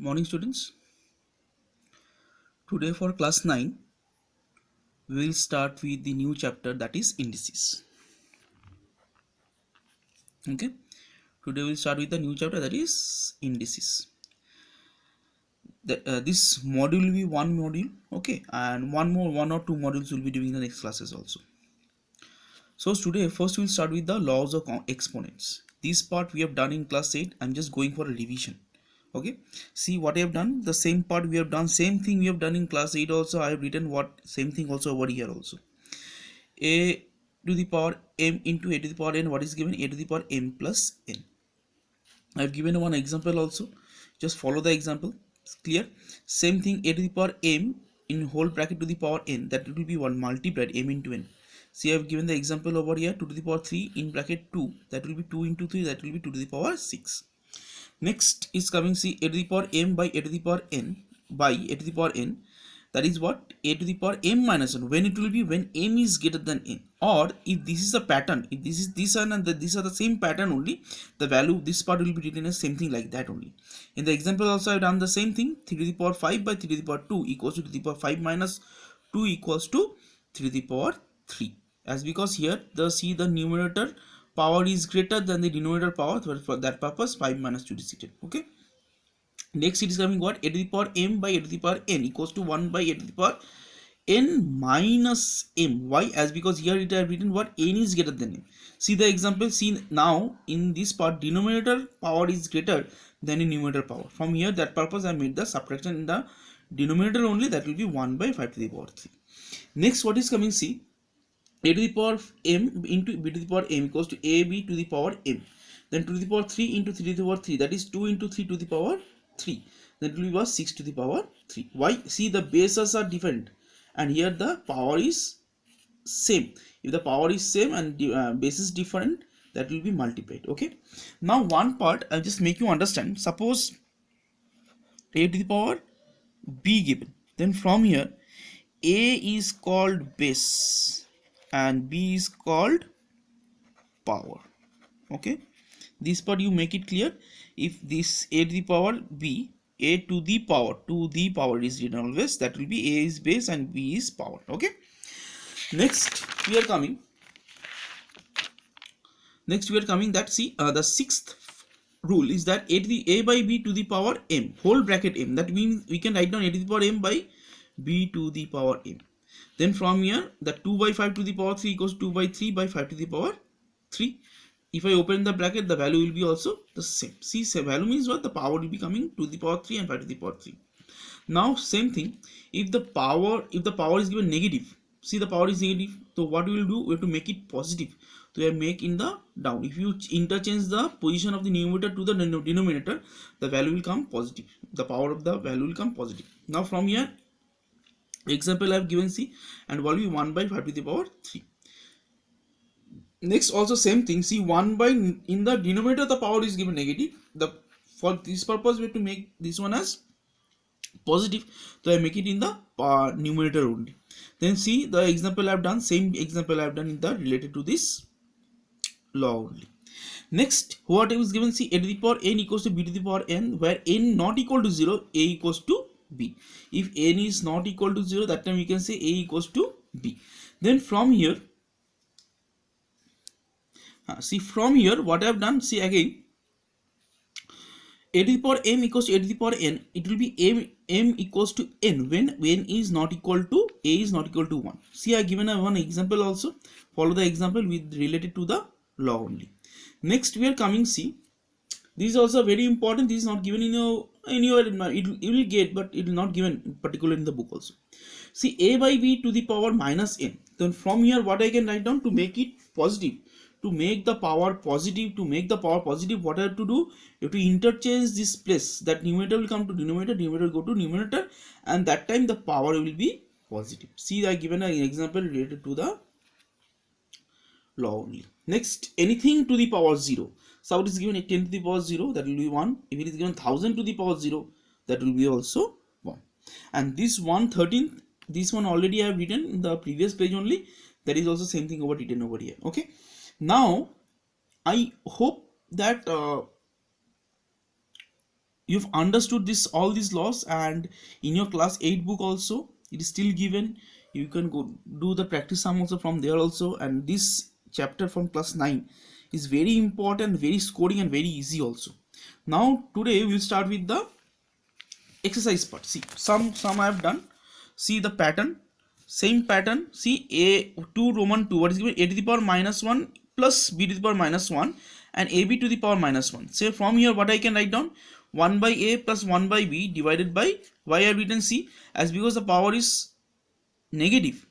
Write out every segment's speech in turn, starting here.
Morning students. Today for class 9 we will start with the new chapter, that is indices. Okay, today we'll start with the new chapter, that is indices. This module will be one module, okay, and one or two modules will be doing the next classes also. So today first we'll start with the laws of exponents. This part we have done in class 8. I'm just going for a revision. Okay, see what I have done, the same part we have done, same thing we have done in class 8 also. I have written what same thing also over here also. A to the power m into a to the power n, what is given? A to the power m plus n. I have given one example also, just follow the example. It's clear. Same thing, a to the power m in whole bracket to the power n, that will be one multiplied m into n. See, I have given the example over here, 2 to the power 3 in bracket 2, that will be 2 into 3, that will be 2 to the power 6. Next is coming, see, a to the power m by a to the power n by a to the power n, that is what? A to the power m minus 1. When it will be? When m is greater than n. Or if this is a pattern, if this is this one and these are the same pattern only, the value, this part will be written as same thing like that only. In the example also I have done the same thing. 3 to the power 5 by 3 to the power 2 equals to the power 5 minus 2 equals to 3 to the power 3. As because here the see the numerator power is greater than the denominator power, for that purpose 5 minus 2 is written. Okay. Next it is coming what? A to the power m by a to the power n equals to 1 by a to the power n minus m. Why? As because here it have written what? N is greater than m. See the example. See now in this part, denominator power is greater than the numerator power. From here, that purpose I made the subtraction in the denominator only, that will be 1 by 5 to the power 3. Next what is coming? See, a to the power m into b to the power m equals to ab to the power m. Then 2 to the power 3 into 3 to the power 3, that is 2 into 3 to the power 3. Then it will be 6 to the power 3. Why? See, the bases are different and here the power is same. If the power is same and base is different, that will be multiplied. Okay, now one part I'll just make you understand. Suppose a to the power b given, then from here a is called base and b is called power. Okay, this part you make it clear. If this a to the power b, a to the power is written always, that will be a is base and b is power. Okay, next we are coming that see the sixth rule is that a by b to the power m whole bracket m, that means we can write down a to the power m by b to the power m. Then from here the 2 by 5 to the power 3 equals 2 by 3 by 5 to the power 3. If I open the bracket, the value will be also the same. See, value means what? The power will be coming to the power 3 and 5 to the power 3. Now same thing, if the power is given negative, see the power is negative, so what we will do? We have to make it positive. So we make in the down. If you interchange the position of the numerator to the denominator, the value will come positive. The power of the value will come positive. Now from here, example I have given, see, and value 1 by 5 to the power 3. Next also same thing, see, 1 by, in the denominator the power is given negative, for this purpose we have to make this one as positive, so I make it in the numerator only. Then see the example I have done, same example I have done in the related to this law only. Next what is given, see, a to the power n equals to b to the power n, where n not equal to 0, a equals to b. If n is not equal to 0, that time we can say a equals to b. Then from here, see, from here what I have done, see again, a to the power m equals to a to the power n, it will be m equals to n when n is not equal to, a is not equal to 1. See, I have given one example also, follow the example with related to the law only. Next we are coming, see, this is also very important. This is not given in your anywhere, you will get, but it will not given particular in the book also. See, a by b to the power minus n, then from here what I can write down to make it positive, to make the power positive, what I have to do? You have to interchange this place, that numerator will come to denominator, denominator will go to numerator, and that time the power will be positive. See, I given an example related to the law only. Next, anything to the power 0. So it is given 10 to the power 0, that will be 1. If it is given 1000 to the power 0, that will be also 1. And this 1/13th, this one already I have written in the previous page only, that is also same thing over written over here. Okay, now I hope that you've understood this all these laws, and in your class 8 book also it is still given. You can go do the practice sum also from there also, and this chapter from class 9 is very important, very scoring and very easy also. Now today we'll start with the exercise part. See, some I have done. See the pattern, same pattern. See, a 2 Roman 2, what is given? A to the power minus 1 plus b to the power minus 1 and ab to the power minus 1. So from here what I can write down, 1 by a plus 1 by b divided by, why I have written c, as because the power is negative,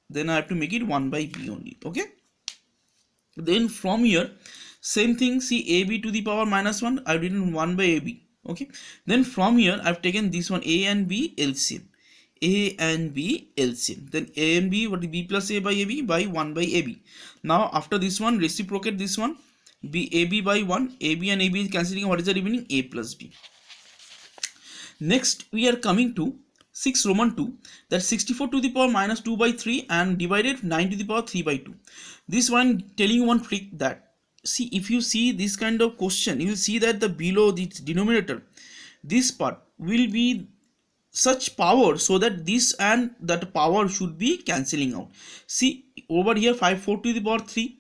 then I have to make it 1 by b only. Okay, then from here same thing. See, ab to the power minus 1, I've written 1 by ab. Okay, then from here I've taken this one, a and b LCM, a and b LCM, then a and b, what is b plus a by ab by 1 by ab. Now after this one, reciprocate this one, b ab by 1, ab and ab is cancelling, what is the remaining? A plus b. Next we are coming to 6 Roman 2, that's 64 to the power minus 2 by 3 and divided 9 to the power 3 by 2. This one telling you one trick, that see, if you see this kind of question, you will see that the below the denominator, this part will be such power so that this and that power should be cancelling out. See over here 5 4 to the power 3,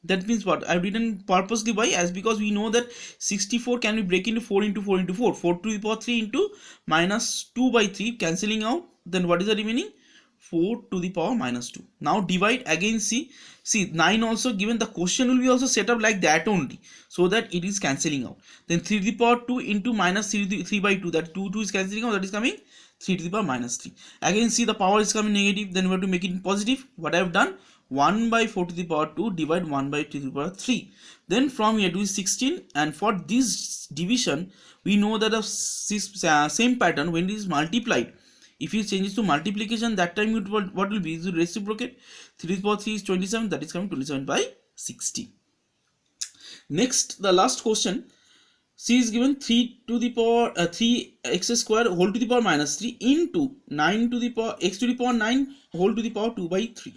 that means what I've written purposely, why? As because we know that 64 can be break into 4 into 4 into 4, 4 to the power 3 into minus 2 by 3 cancelling out, then what is the remaining? 4 to the power minus 2. Now divide again. See 9 also given, the question will be also set up like that only, so that it is cancelling out. Then 3 to the power 2 into minus 3 by 2, that 2 is cancelling out, that is coming 3 to the power minus 3. Again see, the power is coming negative, then we have to make it positive. What I have done, 1 by 4 to the power 2 divide 1 by 2 to the power 3. Then from here to 16, and for this division we know that the same pattern, when it is multiplied, if you change it to multiplication, that time it will, what will be, is reciprocate. 3 to the power 3 is 27, that is coming 27 by 60. Next, the last question, c is given 3 to the power 3x square whole to the power minus 3 into 9 to the power x to the power 9 whole to the power 2 by 3.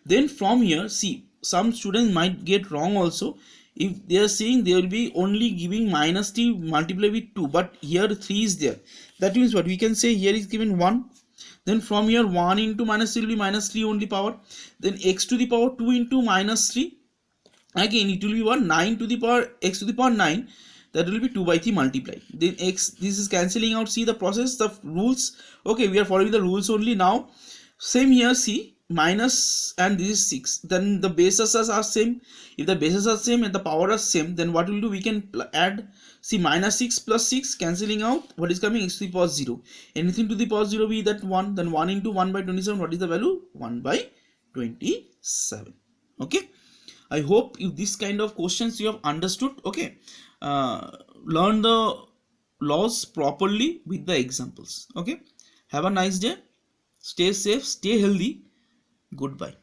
Then from here, see, some students might get wrong also. If they are saying they will be only giving minus 3 multiplied with 2, but here 3 is there. That means what we can say, here is given 1. Then from here 1 into minus 3 will be minus 3 only power. Then x to the power 2 into minus 3. Again it will be 1, 9 to the power x to the power 9. That will be 2 by 3 multiplied. Then x, this is cancelling out. See the process, the rules. Okay, we are following the rules only now. Same here, see, minus and this is 6, then the bases are same. If the bases are same and the power are same, then what we'll do, we can add. See, minus 6 plus 6 cancelling out, what is coming? X to the power 0. Anything to the power 0 be that 1, then 1 into 1 by 27, what is the value? 1 by 27. Okay, I hope if this kind of questions you have understood. Okay, learn the laws properly with the examples. Okay, have a nice day, stay safe, stay healthy. Goodbye.